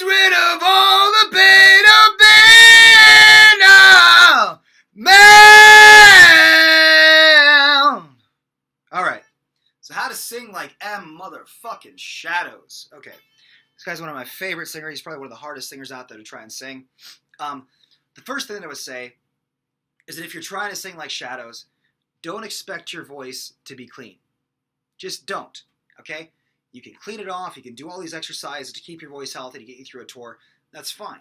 gets rid of all the pain of being a man. All right. So how to sing like M motherfucking Shadows. Okay. This guy's one of my favorite singers. He's probably one of the hardest singers out there to try and sing. The first thing that I would say is that if you're trying to sing like Shadows, don't expect your voice to be clean. Just don't, okay? You can clean it off. You can do all these exercises to keep your voice healthy, to get you through a tour. That's fine.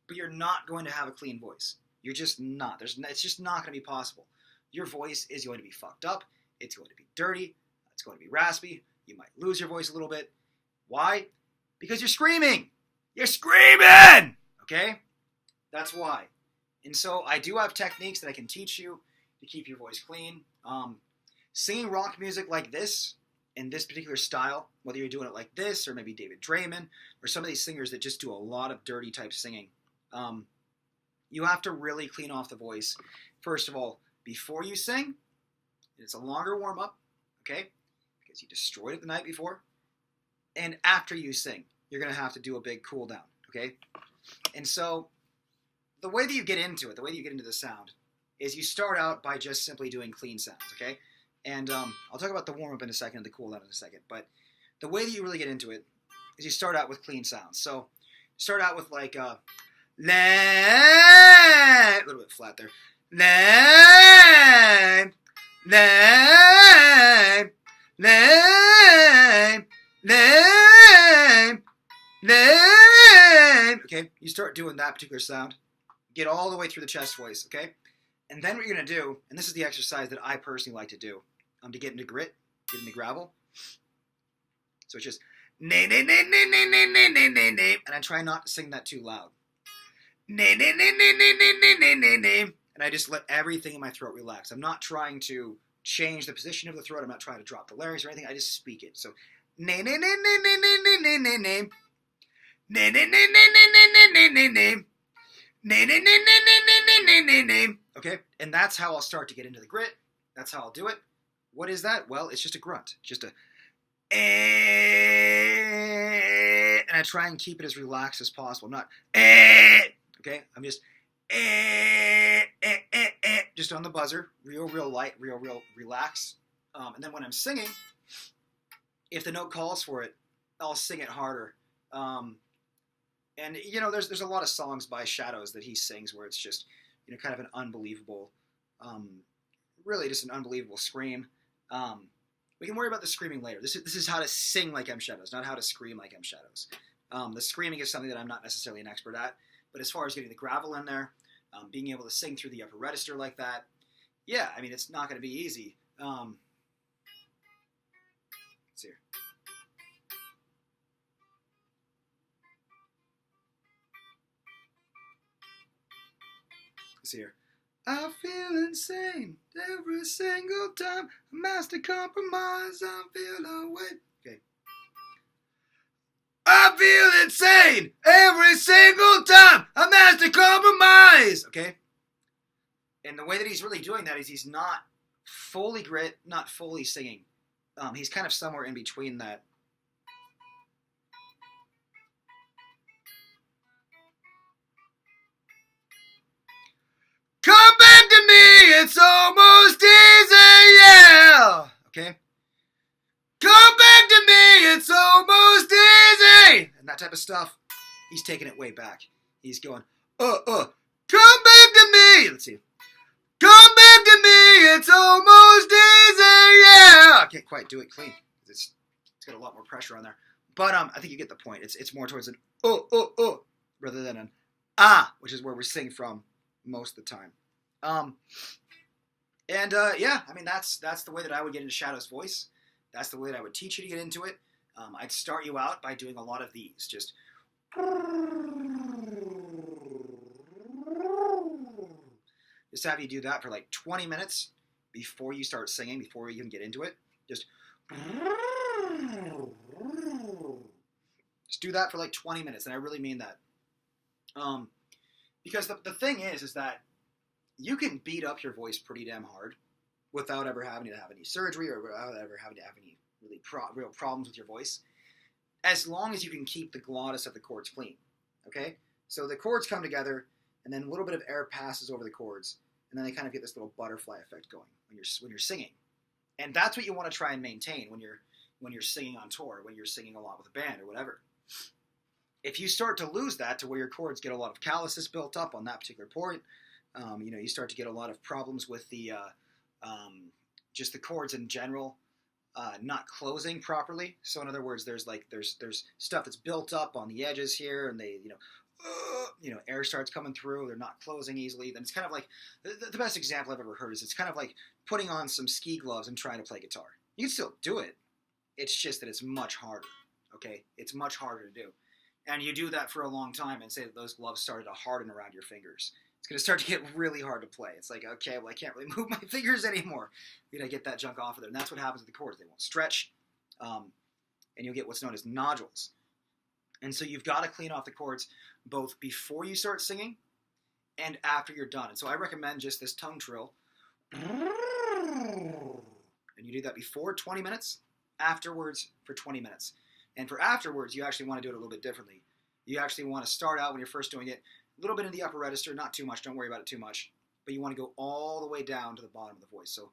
But you're not going to have a clean voice. You're just not. It's just not going to be possible. Your voice is going to be fucked up. It's going to be dirty. It's going to be raspy. You might lose your voice a little bit. Why? Because you're screaming. You're screaming! Okay? That's why. And so I do have techniques that I can teach you to keep your voice clean. Singing rock music like this, in this particular style, whether you're doing it like this, or maybe David Draymond, or some of these singers that just do a lot of dirty type singing, you have to really clean off the voice. First of all, before you sing, it's a longer warm-up, okay? Because you destroyed it the night before. And after you sing, you're going to have to do a big cool down, okay? And so the way that you get into it, the way that you get into the sound, is you start out by just simply doing clean sounds, okay? And I'll talk about the warm-up in a second and the cool-down in a second. But the way that you really get into it is you start out with clean sounds. So start out with like a little bit flat there. Okay, you start doing that particular sound. Get all the way through the chest voice, okay? And then what you're going to do, and this is the exercise that I personally like to do, to get into grit, get into gravel. So it's just, and I try not to sing that too loud. And I just let everything in my throat relax. I'm not trying to change the position of the throat. I'm not trying to drop the larynx or anything. I just speak it. So, okay, and that's how I'll start to get into the grit. That's how I'll do it. What is that? Well, it's just a grunt. Just a and I try and keep it as relaxed as possible. I'm not okay, I'm just on the buzzer, real light, real relax. And then when I'm singing, if the note calls for it, I'll sing it harder. And, you know, there's a lot of songs by Shadows that he sings where it's just, you know, kind of an unbelievable, really just an unbelievable scream. We can worry about the screaming later. This is how to sing like M Shadows, not how to scream like M Shadows. The screaming is something that I'm not necessarily an expert at, but as far as getting the gravel in there, being able to sing through the upper register like that, yeah, I mean, it's not going to be easy. Let's see here. Let's see here. I feel insane every single time I master compromise. I feel away. Okay. I feel insane every single time I master compromise. Okay. And the way that he's really doing that is he's not fully grit, not fully singing. He's kind of somewhere in between that. Come back to me, it's almost easy, yeah! Okay? Come back to me, it's almost easy! And that type of stuff, he's taking it way back. He's going, come back to me! Let's see. Come back to me, it's almost easy, yeah! I can't quite do it clean. It's got a lot more pressure on there. But I think you get the point. It's more towards an rather than an which is where we're singing from most of the time. Yeah, I mean, that's the way that I would get into Shadow's voice. That's the way that I would teach you to get into it. I'd start you out by doing a lot of these. Just have you do that for like 20 minutes before you start singing, before you even get into it. Just do that for like 20 minutes, and I really mean that. Because the thing is that you can beat up your voice pretty damn hard without ever having to have any surgery or without ever having to have any really real problems with your voice. as long as you can keep the glottis of the chords clean. Okay? So the chords come together, and then a little bit of air passes over the chords, and then they kind of get this little butterfly effect going when you're singing. And that's what you want to try and maintain when you're singing on tour, when you're singing a lot with a band or whatever. If you start to lose that to where your chords get a lot of calluses built up on that particular point, you start to get a lot of problems with the just the chords in general not closing properly. So in other words, there's stuff that's built up on the edges here, and they air starts coming through. They're not closing easily. Then it's kind of like the best example I've ever heard is it's kind of like putting on some ski gloves and trying to play guitar. You can still do it. It's just that it's much harder. Okay, it's much harder to do. And you do that for a long time and say that those gloves started to harden around your fingers. It's going to start to get really hard to play. It's like, okay, well, I can't really move my fingers anymore. You got to get that junk off of there. And that's what happens with the chords. They won't stretch, and you'll get what's known as nodules. And so you've got to clean off the chords both before you start singing and after you're done. And so I recommend just this tongue trill. And you do that before 20 minutes, afterwards for 20 minutes. And for afterwards, you actually want to do it a little bit differently. You actually want to start out when you're first doing it, a little bit in the upper register, not too much, don't worry about it too much. But you want to go all the way down to the bottom of the voice. So,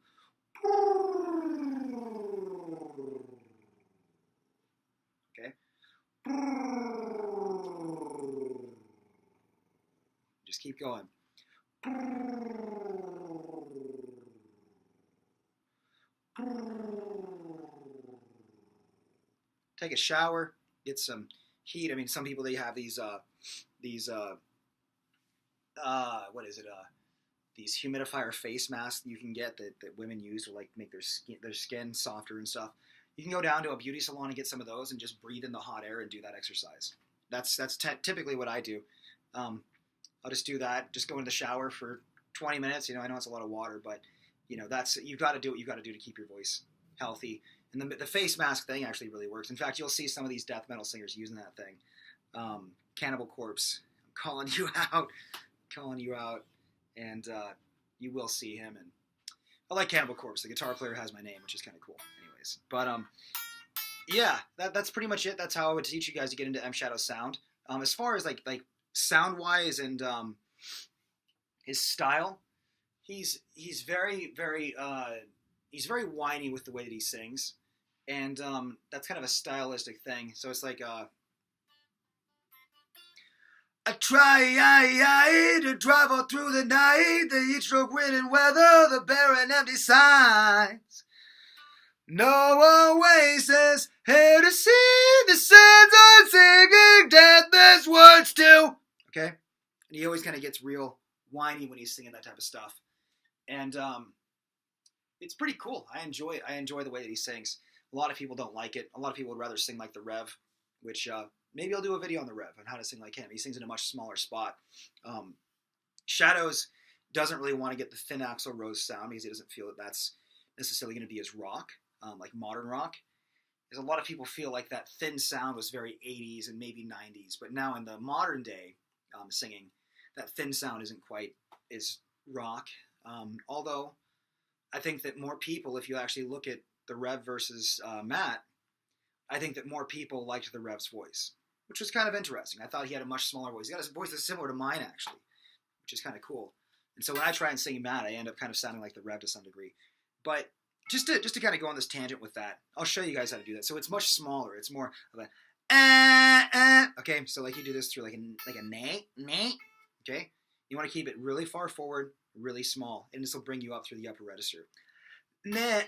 okay. Just keep going. Take a shower, get some heat. I mean, some people, they have these humidifier face masks you can get that women use to like make their skin softer and stuff. You can go down to a beauty salon and get some of those and just breathe in the hot air and do that exercise. That's typically what I do. I'll just do that. Just go into the shower for 20 minutes. I know it's a lot of water, but that's you've got to do what you've got to do to keep your voice healthy. And the face mask thing actually really works. In fact, you'll see some of these death metal singers using that thing. Cannibal Corpse, I'm calling you out, and you will see him. And I like Cannibal Corpse. The guitar player has my name, which is kind of cool. Anyways, but yeah, that's pretty much it. That's how I would teach you guys to get into M Shadow's sound. As far as like sound wise and his style, he's very he's very whiny with the way that he sings. And that's kind of a stylistic thing. So it's like, I try to travel through the night, the heat stroke, wind and weather, the barren empty signs. No oasis, here to see the sands on singing deathless words too. Okay? And he always kind of gets real whiny when he's singing that type of stuff. And it's pretty cool. I enjoy the way that he sings. A lot of people don't like it. A lot of people would rather sing like the Rev, which maybe I'll do a video on the Rev on how to sing like him. He sings in a much smaller spot. Shadows doesn't really want to get the thin Axl Rose sound because he doesn't feel that that's necessarily going to be as rock, like modern rock. Because a lot of people feel like that thin sound was very 80s and maybe 90s. But now in the modern day singing, that thin sound isn't quite as rock. Although I think that more people, if you actually look at the Rev versus Matt, I think that more people liked the Rev's voice, which was kind of interesting. I thought he had a much smaller voice. He got a voice that's similar to mine, actually, which is kind of cool. And so when I try and sing Matt, I end up kind of sounding like the Rev to some degree. But just to kind of go on this tangent with that, I'll show you guys how to do that. So it's much smaller. It's more of a okay. So like you do this through like a nay. Okay, you want to keep it really far forward, really small, and this will bring you up through the upper register. Name.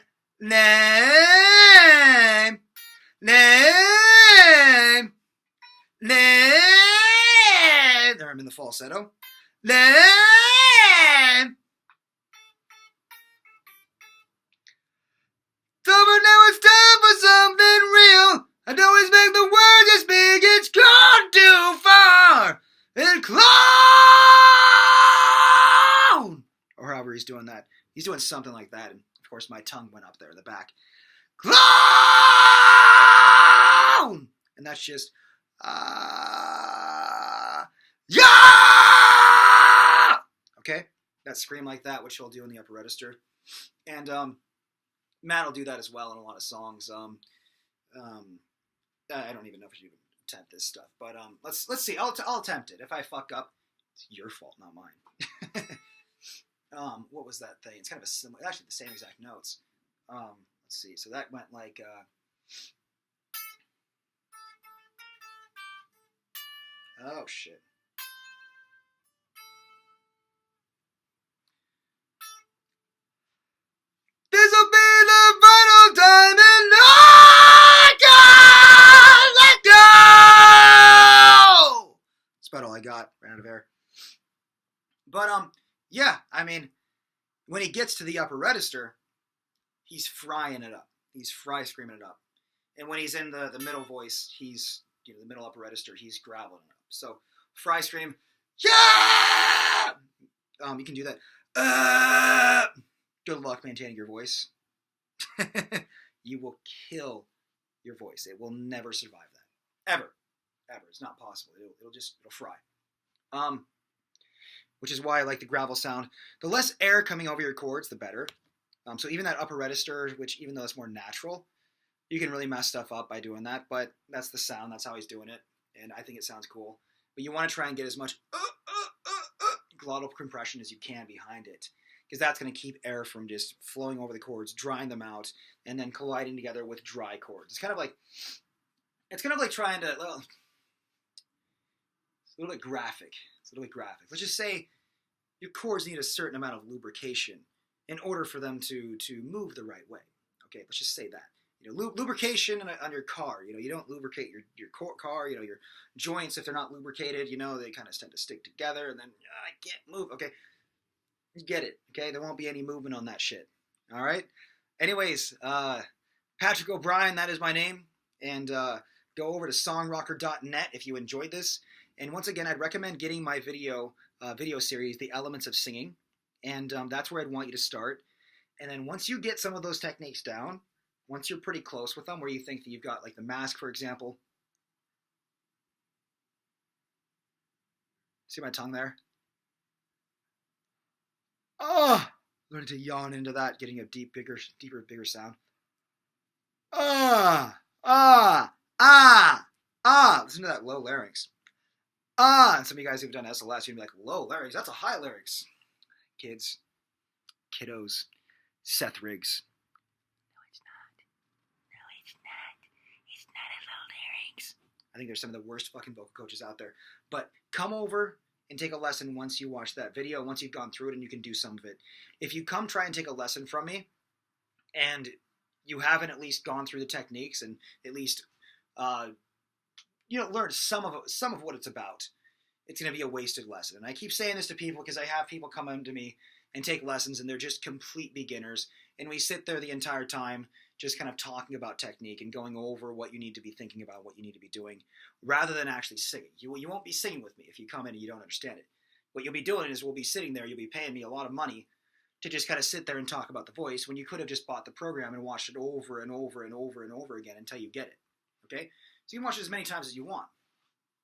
There I'm in the falsetto. So but now it's time for something real. I don't expect the world to speak. It's gone too far. And clown! Or however he's doing that. He's doing something like that. And of course my tongue went up there in the back. Clown! And that's just, yeah! Okay? That scream like that, which he'll do in the upper register. And Matt will do that as well in a lot of songs. I don't even know if I should even attempt this stuff, but let's see. I'll attempt it. If I fuck up, it's your fault, not mine. What was that thing? It's kind of a similar, actually the same exact notes. Let's see. So that went like. Oh shit. This'll be the final time and let go! That's about all I got. Ran out of air. But yeah, I mean, when he gets to the upper register, he's frying it up. He's screaming it up. And when he's in the middle voice, he's the middle upper register, he's graveling it up. So fry scream, yeah! You can do that. Good luck maintaining your voice. You will kill your voice. It will never survive that. Ever. It's not possible. It'll fry. Which is why I like the gravel sound. The less air coming over your chords, the better. So even that upper register, which even though it's more natural, you can really mess stuff up by doing that. But that's the sound. That's how he's doing it. And I think it sounds cool. But you want to try and get as much glottal compression as you can behind it. Because that's going to keep air from just flowing over the chords, drying them out, and then colliding together with dry chords. It's kind of like trying to, well, it's a little bit graphic. Let's just say your chords need a certain amount of lubrication in order for them to move the right way. Okay, let's just say that. Lubrication on your car. You don't lubricate your car. Your joints, if they're not lubricated, they kind of tend to stick together, and then I can't move. Okay. You get it, okay? There won't be any movement on that shit, all right? Anyways, Patrick O'Brien, that is my name, and go over to songrocker.net if you enjoyed this. And once again, I'd recommend getting my video series, The Elements of Singing, and that's where I'd want you to start. And then once you get some of those techniques down, once you're pretty close with them, where you think that you've got, like the mask, for example. See my tongue there? Oh, learning to yawn into that, getting a bigger sound. Listen to that low larynx. And some of you guys who've done SLS, you'd be like, low larynx, that's a high larynx. Kiddos, Seth Riggs. No, it's not. It's not a low larynx. I think there's some of the worst fucking vocal coaches out there. But come over and take a lesson once you watch that video, once you've gone through it and you can do some of it. If you come try and take a lesson from me and you haven't at least gone through the techniques and at least learned some of what it's about, it's going to be a wasted lesson. And I keep saying this to people because I have people come in to me and take lessons and they're just complete beginners, and we sit there the entire time just kind of talking about technique and going over what you need to be thinking about, what you need to be doing, rather than actually singing. You won't be singing with me if you come in and you don't understand it. What you'll be doing is we'll be sitting there, you'll be paying me a lot of money to just kind of sit there and talk about the voice when you could have just bought the program and watched it over and over and over and over again until you get it. Okay? So you can watch it as many times as you want.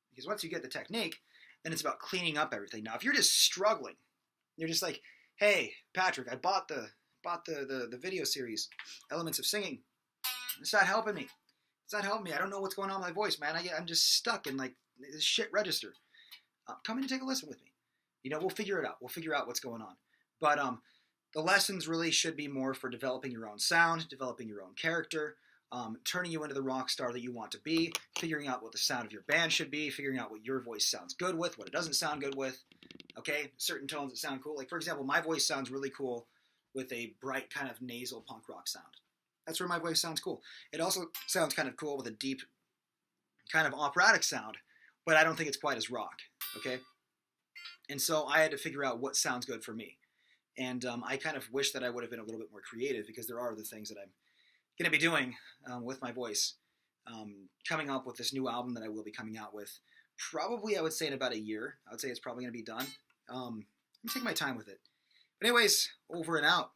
Because once you get the technique, then it's about cleaning up everything. Now, if you're just struggling, you're just like, hey, Patrick, I bought the video series, Elements of Singing. It's not helping me. I don't know what's going on with my voice, man. I'm just stuck in like this shit register. Come in and take a lesson with me. We'll figure it out. We'll figure out what's going on. But the lessons really should be more for developing your own sound, developing your own character, turning you into the rock star that you want to be, figuring out what the sound of your band should be, figuring out what your voice sounds good with, what it doesn't sound good with. Okay, certain tones that sound cool. Like, for example, my voice sounds really cool with a bright kind of nasal punk rock sound. That's where my voice sounds cool. It also sounds kind of cool with a deep kind of operatic sound, but I don't think it's quite as rock, okay? And so I had to figure out what sounds good for me. And I kind of wish that I would have been a little bit more creative, because there are other things that I'm going to be doing with my voice. Coming up with this new album that I will be coming out with, probably I would say in about a year. I would say it's probably going to be done. I'm taking my time with it. But anyways, over and out.